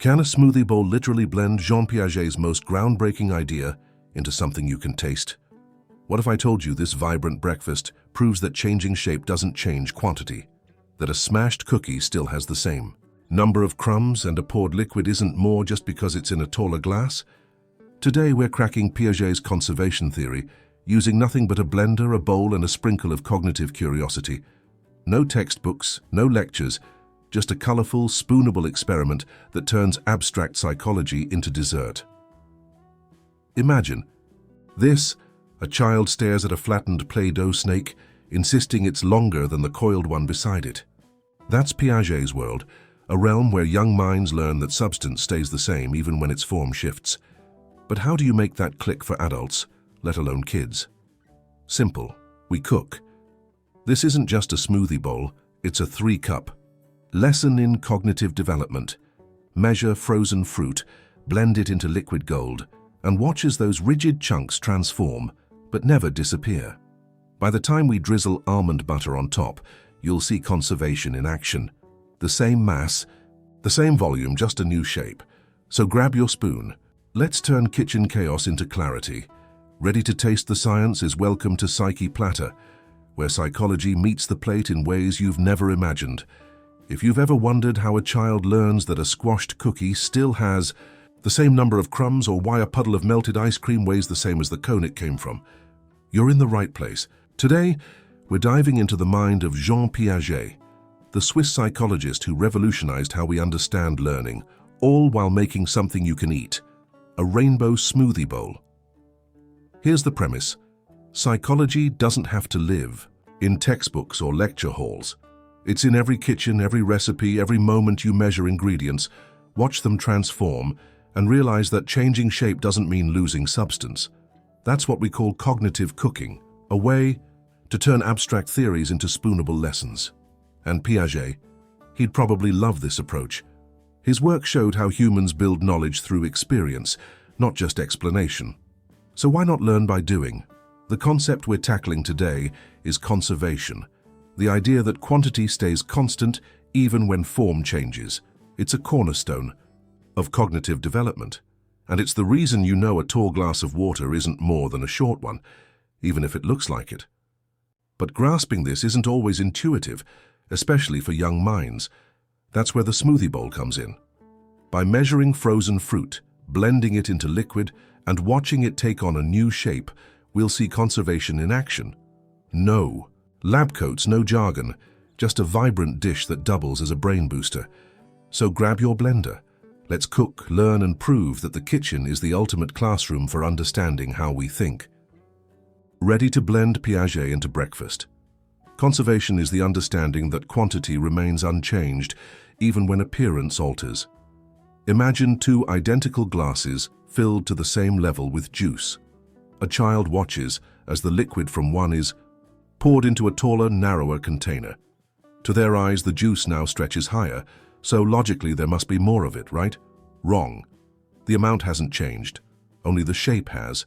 Can a smoothie bowl literally blend Jean Piaget's most groundbreaking idea into something you can taste? What if I told you this vibrant breakfast proves that changing shape doesn't change quantity, that a smashed cookie still has the same number of crumbs and a poured liquid isn't more just because it's in a taller glass? Today we're cracking Piaget's conservation theory using nothing but a blender, a bowl, and a sprinkle of cognitive curiosity. No textbooks, no lectures, just a colorful, spoonable experiment that turns abstract psychology into dessert. Imagine this: a child stares at a flattened Play-Doh snake, insisting it's longer than the coiled one beside it. That's Piaget's world, a realm where young minds learn that substance stays the same even when its form shifts. But how do you make that click for adults, let alone kids? Simple. We cook. This isn't just a smoothie bowl, it's a 3-cup. Lesson in cognitive development. Measure frozen fruit, blend it into liquid gold, and watch as those rigid chunks transform, but never disappear. By the time we drizzle almond butter on top, you'll see conservation in action. The same mass, the same volume, just a new shape. So grab your spoon. Let's turn kitchen chaos into clarity. Ready to taste the science is welcome to Psyche Platter, where psychology meets the plate in ways you've never imagined. If you've ever wondered how a child learns that a squashed cookie still has the same number of crumbs, or why a puddle of melted ice cream weighs the same as the cone it came from, you're in the right place. Today, we're diving into the mind of Jean Piaget, the Swiss psychologist who revolutionized how we understand learning, all while making something you can eat: a rainbow smoothie bowl. Here's the premise. Psychology doesn't have to live in textbooks or lecture halls. It's in every kitchen, every recipe, every moment you measure ingredients, watch them transform, and realize that changing shape doesn't mean losing substance. That's what we call cognitive cooking, a way to turn abstract theories into spoonable lessons. And Piaget, he'd probably love this approach. His work showed how humans build knowledge through experience, not just explanation. So why not learn by doing? The concept we're tackling today is conservation, the idea that quantity stays constant even when form changes. It's a cornerstone of cognitive development, and it's the reason you know a tall glass of water isn't more than a short one, even if it looks like it. But grasping this isn't always intuitive, especially for young minds. That's where the smoothie bowl comes in. By measuring frozen fruit, blending it into liquid, and watching it take on a new shape, we'll see conservation in action. No lab coats, no jargon, just a vibrant dish that doubles as a brain booster. So grab your blender. Let's cook, learn, and prove that the kitchen is the ultimate classroom for understanding how we think. Ready to blend Piaget into breakfast? Conservation is the understanding that quantity remains unchanged even when appearance alters. Imagine 2 identical glasses filled to the same level with juice. A child watches as the liquid from one is poured into a taller, narrower container. To their eyes, the juice now stretches higher, so logically there must be more of it, right? Wrong. The amount hasn't changed, only the shape has.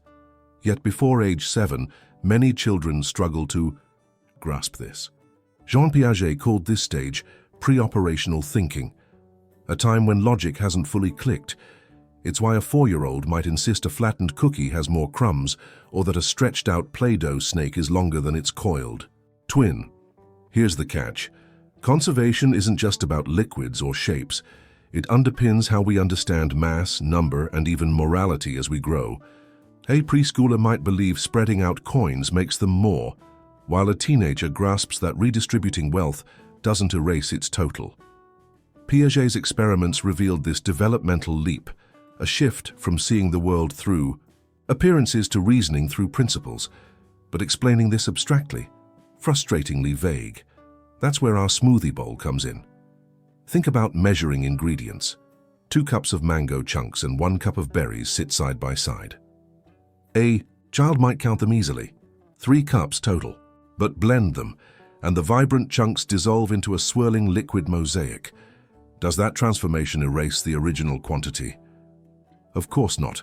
Yet before age 7, many children struggle to grasp this. Jean Piaget called this stage pre-operational thinking, a time when logic hasn't fully clicked. It's why a 4-year-old might insist a flattened cookie has more crumbs, or that a stretched-out Play-Doh snake is longer than its coiled twin. Here's the catch. Conservation isn't just about liquids or shapes. It underpins how we understand mass, number, and even morality as we grow. A preschooler might believe spreading out coins makes them more, while a teenager grasps that redistributing wealth doesn't erase its total. Piaget's experiments revealed this developmental leap, a shift from seeing the world through appearances to reasoning through principles, but explaining this abstractly, frustratingly vague. That's where our smoothie bowl comes in. Think about measuring ingredients. 2 cups of mango chunks and 1 cup of berries sit side by side. A child might count them easily. 3 cups total. But blend them, and the vibrant chunks dissolve into a swirling liquid mosaic. Does that transformation erase the original quantity? Of course not.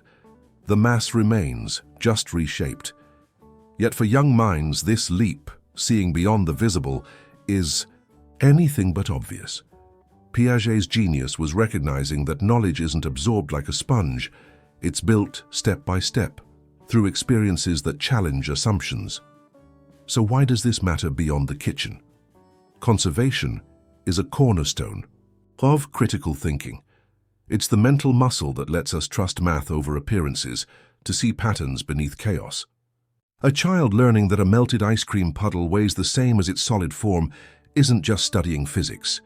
The mass remains, just reshaped. Yet for young minds, this leap, seeing beyond the visible, is anything but obvious. Piaget's genius was recognizing that knowledge isn't absorbed like a sponge, it's built step by step, through experiences that challenge assumptions. So why does this matter beyond the kitchen? Conservation is a cornerstone of critical thinking. It's the mental muscle that lets us trust math over appearances, to see patterns beneath chaos. A child learning that a melted ice cream puddle weighs the same as its solid form isn't just studying physics.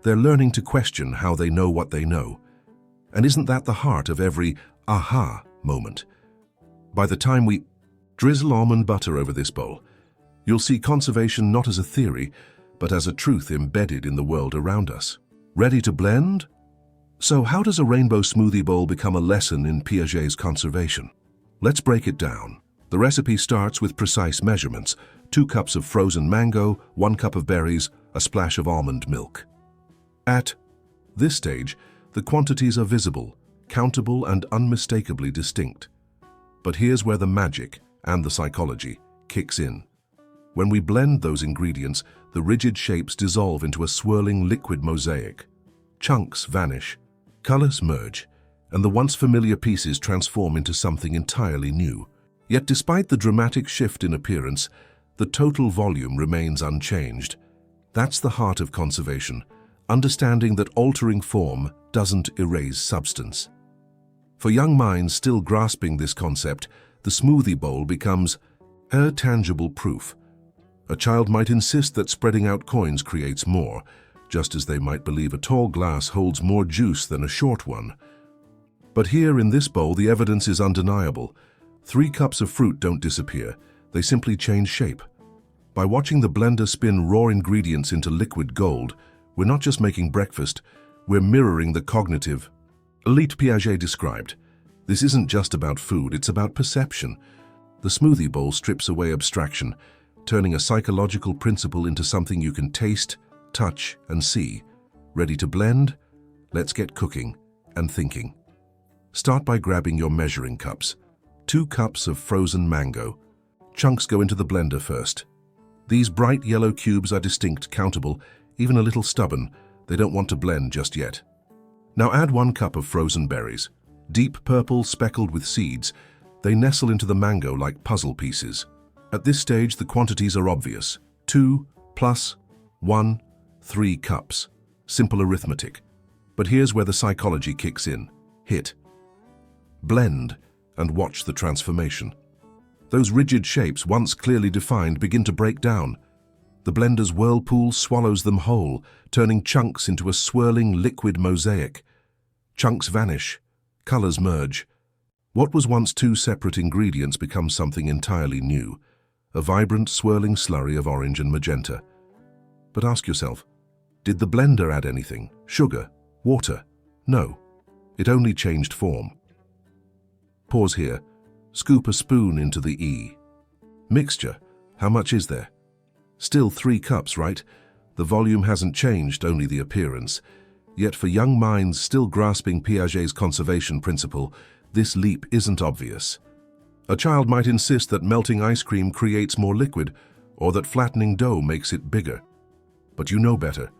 They're learning to question how they know what they know. And isn't that the heart of every aha moment? By the time we drizzle almond butter over this bowl, you'll see conservation not as a theory, but as a truth embedded in the world around us. Ready to blend? So how does a rainbow smoothie bowl become a lesson in Piaget's conservation? Let's break it down. The recipe starts with precise measurements: 2 cups of frozen mango, 1 cup of berries, a splash of almond milk. At this stage, the quantities are visible, countable, and unmistakably distinct. But here's where the magic and the psychology kicks in. When we blend those ingredients, the rigid shapes dissolve into a swirling liquid mosaic. Chunks vanish, colors merge, and the once familiar pieces transform into something entirely new. Yet despite the dramatic shift in appearance, the total volume remains unchanged. That's the heart of conservation, understanding that altering form doesn't erase substance. For young minds still grasping this concept, the smoothie bowl becomes a tangible proof. A child might insist that spreading out coins creates more, just as they might believe a tall glass holds more juice than a short one. But here in this bowl, the evidence is undeniable. 3 cups of fruit don't disappear, they simply change shape. By watching the blender spin raw ingredients into liquid gold, we're not just making breakfast, we're mirroring the cognitive elite Piaget described. This isn't just about food, it's about perception. The smoothie bowl strips away abstraction, turning a psychological principle into something you can taste, touch, and see. Ready to blend? Let's get cooking and thinking. Start by grabbing your measuring cups. 2 cups of frozen mango. Chunks go into the blender first. These bright yellow cubes are distinct, countable, even a little stubborn. They don't want to blend just yet. Now add 1 cup of frozen berries. Deep purple, speckled with seeds, they nestle into the mango like puzzle pieces. At this stage, the quantities are obvious. 2 plus 1, 3 cups. Simple arithmetic. But here's where the psychology kicks in. Hit. Blend and watch the transformation. Those rigid shapes, once clearly defined, begin to break down. The blender's whirlpool swallows them whole, turning chunks into a swirling liquid mosaic. Chunks vanish, colors merge. What was once 2 separate ingredients becomes something entirely new, a vibrant, swirling slurry of orange and magenta. But ask yourself, did the blender add anything? Sugar? Water? No. It only changed form. Pause here. Scoop a spoon into the E. Mixture. How much is there? Still 3 cups, right? The volume hasn't changed, only the appearance. Yet for young minds still grasping Piaget's conservation principle, this leap isn't obvious. A child might insist that melting ice cream creates more liquid, or that flattening dough makes it bigger. But you know better.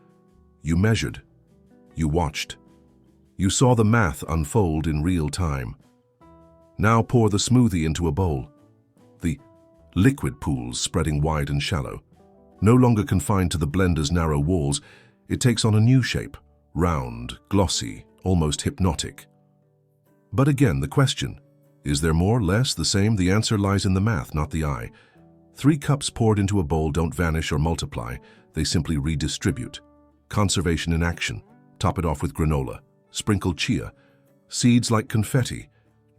You measured. You watched. You saw the math unfold in real time. Now pour the smoothie into a bowl. The liquid pools spreading wide and shallow. No longer confined to the blender's narrow walls, it takes on a new shape, round, glossy, almost hypnotic. But again, the question, is there more, less, the same? The answer lies in the math, not the eye. 3 cups poured into a bowl don't vanish or multiply, they simply redistribute. Conservation in action. Top it off with granola. Sprinkle chia. Seeds like confetti.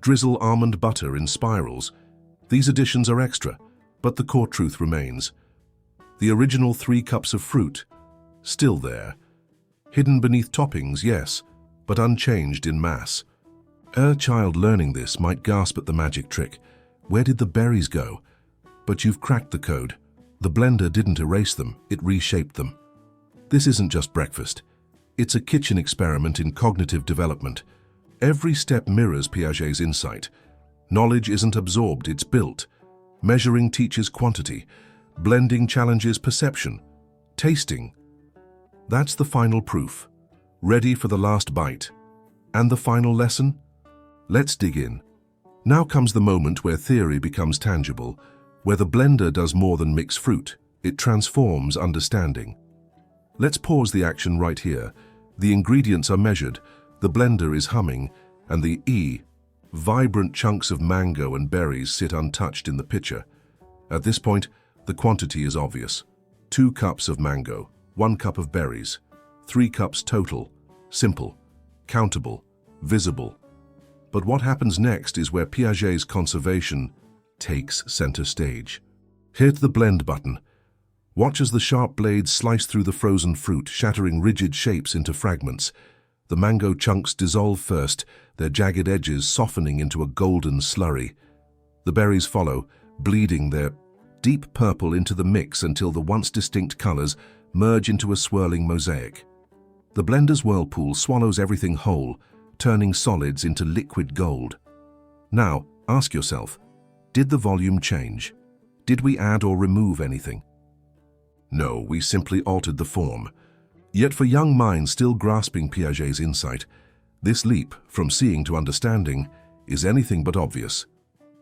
Drizzle almond butter in spirals. These additions are extra, but the core truth remains. The original 3 cups of fruit, still there. Hidden beneath toppings, yes, but unchanged in mass. A child learning this might gasp at the magic trick. Where did the berries go? But you've cracked the code. The blender didn't erase them, it reshaped them. This isn't just breakfast. It's a kitchen experiment in cognitive development. Every step mirrors Piaget's insight. Knowledge isn't absorbed, it's built. Measuring teaches quantity. Blending challenges perception. Tasting. That's the final proof. Ready for the last bite? And the final lesson? Let's dig in. Now comes the moment where theory becomes tangible, where the blender does more than mix fruit. It transforms understanding. Let's pause the action right here. The ingredients are measured, the blender is humming, and the vibrant chunks of mango and berries sit untouched in the pitcher. At this point, the quantity is obvious. 2 cups of mango, 1 cup of berries, 3 cups total. Simple, countable, visible. But what happens next is where Piaget's conservation takes center stage. Hit the blend button. Watch as the sharp blades slice through the frozen fruit, shattering rigid shapes into fragments. The mango chunks dissolve first, their jagged edges softening into a golden slurry. The berries follow, bleeding their deep purple into the mix until the once distinct colors merge into a swirling mosaic. The blender's whirlpool swallows everything whole, turning solids into liquid gold. Now, ask yourself, did the volume change? Did we add or remove anything? No, we simply altered the form. Yet for young minds still grasping Piaget's insight, this leap from seeing to understanding is anything but obvious.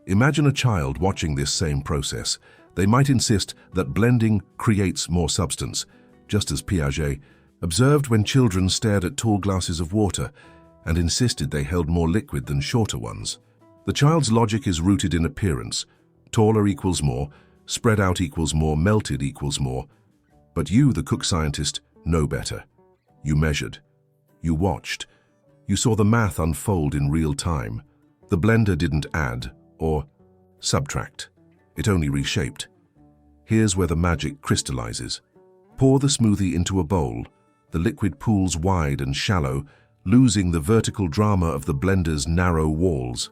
Imagine a child watching this same process. They might insist that blending creates more substance, just as Piaget observed when children stared at tall glasses of water and insisted they held more liquid than shorter ones. The child's logic is rooted in appearance. Taller equals more, spread out equals more, melted equals more. But you, the cook scientist, know better. You measured. You watched. You saw the math unfold in real time. The blender didn't add or subtract. It only reshaped. Here's where the magic crystallizes. Pour the smoothie into a bowl. The liquid pools wide and shallow, losing the vertical drama of the blender's narrow walls.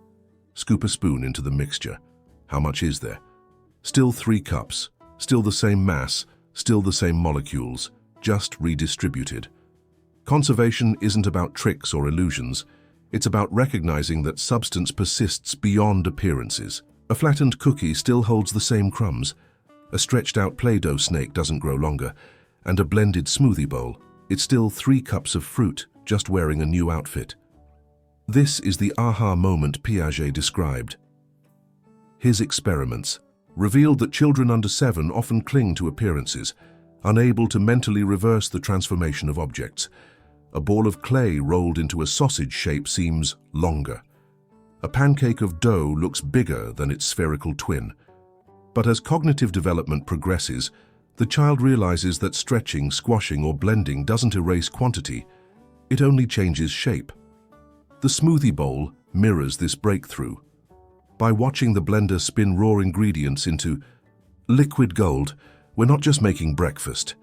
Scoop a spoon into the mixture. How much is there? Still 3 cups, still the same mass, still the same molecules, just redistributed. Conservation isn't about tricks or illusions. It's about recognizing that substance persists beyond appearances. A flattened cookie still holds the same crumbs. A stretched-out Play-Doh snake doesn't grow longer. And a blended smoothie bowl, it's still 3 cups of fruit, just wearing a new outfit. This is the aha moment Piaget described. His experiments revealed that children under 7 often cling to appearances, unable to mentally reverse the transformation of objects. A ball of clay rolled into a sausage shape seems longer. A pancake of dough looks bigger than its spherical twin. But as cognitive development progresses, the child realizes that stretching, squashing, or blending doesn't erase quantity, it only changes shape. The smoothie bowl mirrors this breakthrough. By watching the blender spin raw ingredients into liquid gold, we're not just making breakfast.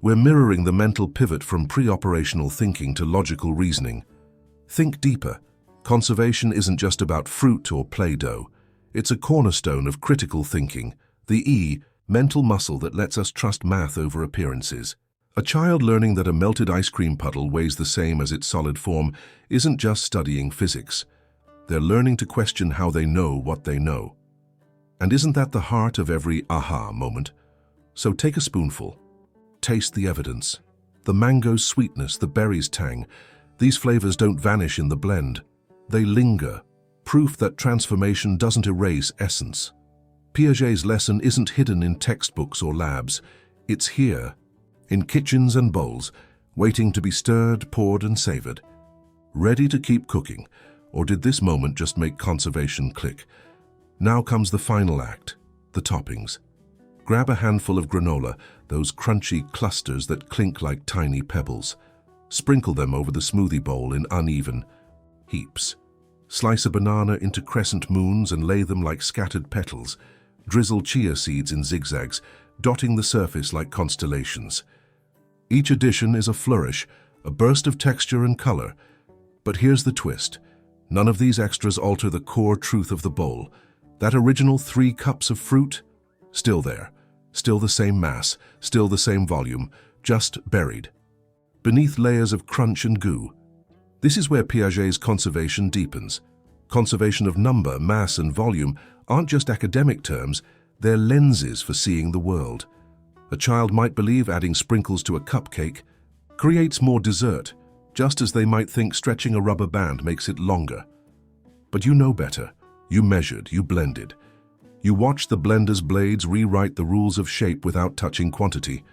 We're mirroring the mental pivot from pre-operational thinking to logical reasoning. Think deeper. Conservation isn't just about fruit or Play-Doh. It's a cornerstone of critical thinking, the mental muscle that lets us trust math over appearances. A child learning that a melted ice cream puddle weighs the same as its solid form isn't just studying physics. They're learning to question how they know what they know. And isn't that the heart of every aha moment? So take a spoonful. Taste the evidence. The mango's sweetness, the berry's tang. These flavors don't vanish in the blend. They linger, proof that transformation doesn't erase essence. Piaget's lesson isn't hidden in textbooks or labs. It's here, in kitchens and bowls, waiting to be stirred, poured, and savored. Ready to keep cooking, or did this moment just make conservation click? Now comes the final act, the toppings. Grab a handful of granola, those crunchy clusters that clink like tiny pebbles. Sprinkle them over the smoothie bowl in uneven heaps. Slice a banana into crescent moons and lay them like scattered petals. Drizzle chia seeds in zigzags, dotting the surface like constellations. Each addition is a flourish, a burst of texture and color. But here's the twist. None of these extras alter the core truth of the bowl. That original 3 cups of fruit, still there. Still the same mass, still the same volume, just buried beneath layers of crunch and goo. This is where Piaget's conservation deepens. Conservation of number, mass, and volume aren't just academic terms, they're lenses for seeing the world. A child might believe adding sprinkles to a cupcake creates more dessert, just as they might think stretching a rubber band makes it longer. But you know better. You measured, you blended. You watched the blender's blades rewrite the rules of shape without touching quantity.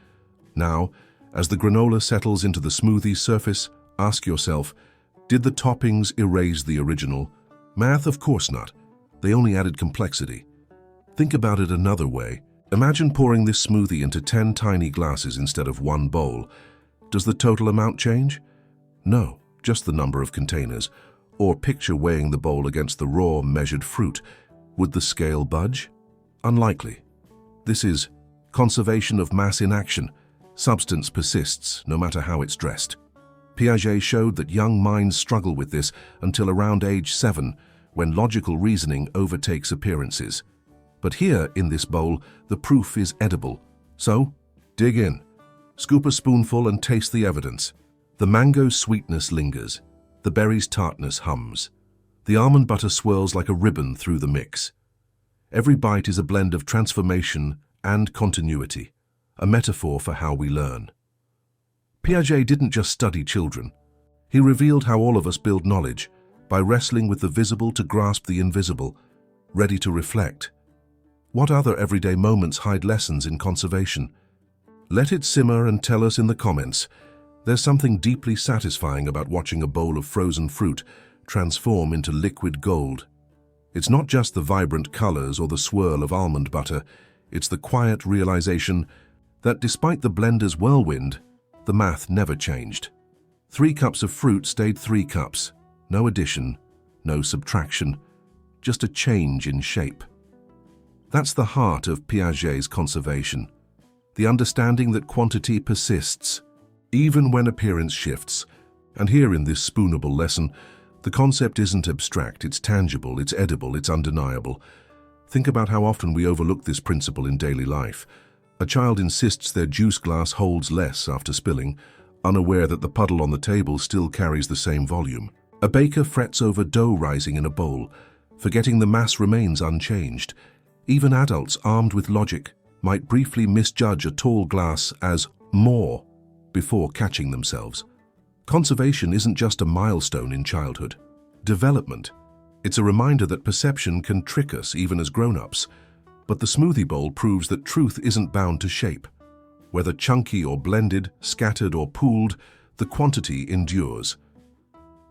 Now, as the granola settles into the smoothie surface, ask yourself, did the toppings erase the original? Math, of course not. They only added complexity. Think about it another way. Imagine pouring this smoothie into 10 tiny glasses instead of one bowl. Does the total amount change? No, just the number of containers. Or picture weighing the bowl against the raw, measured fruit. Would the scale budge? Unlikely. This is conservation of mass in action. Substance persists, no matter how it's dressed. Piaget showed that young minds struggle with this until around age 7, when logical reasoning overtakes appearances. But here, in this bowl, the proof is edible. So, dig in. Scoop a spoonful and taste the evidence. The mango's sweetness lingers. The berry's tartness hums. The almond butter swirls like a ribbon through the mix. Every bite is a blend of transformation and continuity, a metaphor for how we learn. Piaget didn't just study children. He revealed how all of us build knowledge, by wrestling with the visible to grasp the invisible, ready to reflect. What other everyday moments hide lessons in conservation? Let it simmer and tell us in the comments. There's something deeply satisfying about watching a bowl of frozen fruit transform into liquid gold. It's not just the vibrant colors or the swirl of almond butter, it's the quiet realization that despite the blender's whirlwind, the math never changed. 3 cups of fruit stayed 3 cups. No addition, no subtraction, just a change in shape. That's the heart of Piaget's conservation, the understanding that quantity persists, even when appearance shifts. And here in this spoonable lesson, the concept isn't abstract, it's tangible, it's edible, it's undeniable. Think about how often we overlook this principle in daily life. A child insists their juice glass holds less after spilling, unaware that the puddle on the table still carries the same volume. A baker frets over dough rising in a bowl, forgetting the mass remains unchanged. Even adults armed with logic might briefly misjudge a tall glass as more before catching themselves. Conservation isn't just a milestone in childhood. Development. It's a reminder that perception can trick us even as grown-ups. But the smoothie bowl proves that truth isn't bound to shape. Whether chunky or blended, scattered or pooled, the quantity endures.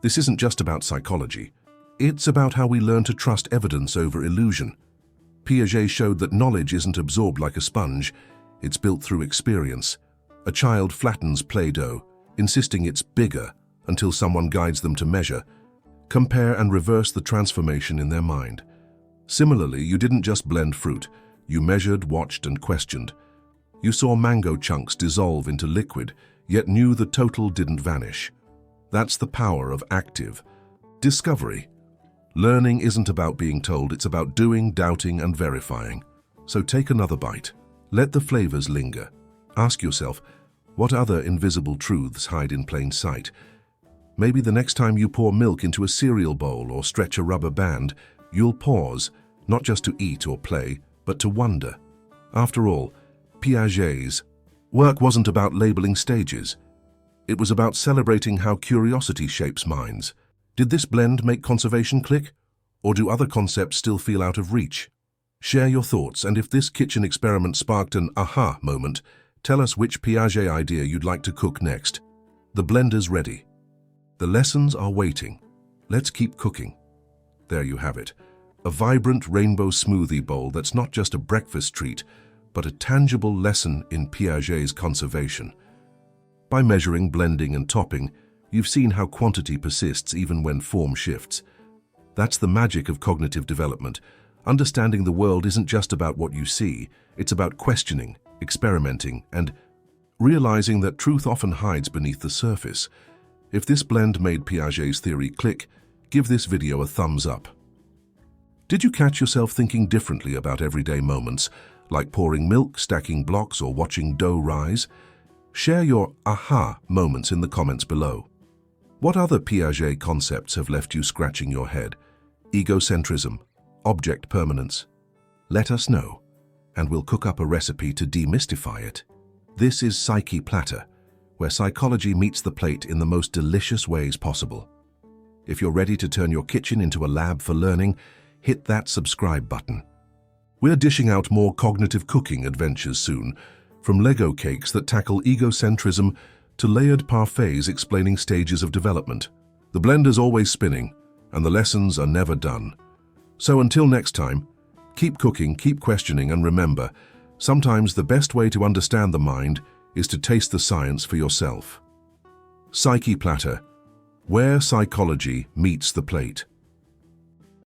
This isn't just about psychology. It's about how we learn to trust evidence over illusion. Piaget showed that knowledge isn't absorbed like a sponge, it's built through experience. A child flattens Play-Doh, insisting it's bigger until someone guides them to measure, compare and reverse the transformation in their mind. Similarly, you didn't just blend fruit, you measured, watched and questioned. You saw mango chunks dissolve into liquid, yet knew the total didn't vanish. That's the power of active discovery. Learning isn't about being told, it's about doing, doubting and verifying. So take another bite. Let the flavors linger. Ask yourself, what other invisible truths hide in plain sight? Maybe the next time you pour milk into a cereal bowl or stretch a rubber band, you'll pause, not just to eat or play, but to wonder. After all, Piaget's work wasn't about labeling stages. It was about celebrating how curiosity shapes minds. Did this blend make conservation click? Or do other concepts still feel out of reach? Share your thoughts, and if this kitchen experiment sparked an aha moment, tell us which Piaget idea you'd like to cook next. The blender's ready. The lessons are waiting. Let's keep cooking. There you have it. A vibrant rainbow smoothie bowl that's not just a breakfast treat, but a tangible lesson in Piaget's conservation. By measuring, blending and topping, you've seen how quantity persists even when form shifts. That's the magic of cognitive development. Understanding the world isn't just about what you see, it's about questioning, experimenting, and realizing that truth often hides beneath the surface. If this blend made Piaget's theory click, give this video a thumbs up. Did you catch yourself thinking differently about everyday moments, like pouring milk, stacking blocks, or watching dough rise? Share your aha moments in the comments below. What other Piaget concepts have left you scratching your head? Egocentrism, object permanence? Let us know, and we'll cook up a recipe to demystify it. This is Psyche Platter, where psychology meets the plate in the most delicious ways possible. If you're ready to turn your kitchen into a lab for learning, hit that subscribe button. We're dishing out more cognitive cooking adventures soon, from Lego cakes that tackle egocentrism to layered parfaits explaining stages of development. The blender's always spinning, and the lessons are never done. So until next time, keep cooking, keep questioning, and remember, sometimes the best way to understand the mind is to taste the science for yourself. Psyche Platter, where psychology meets the plate.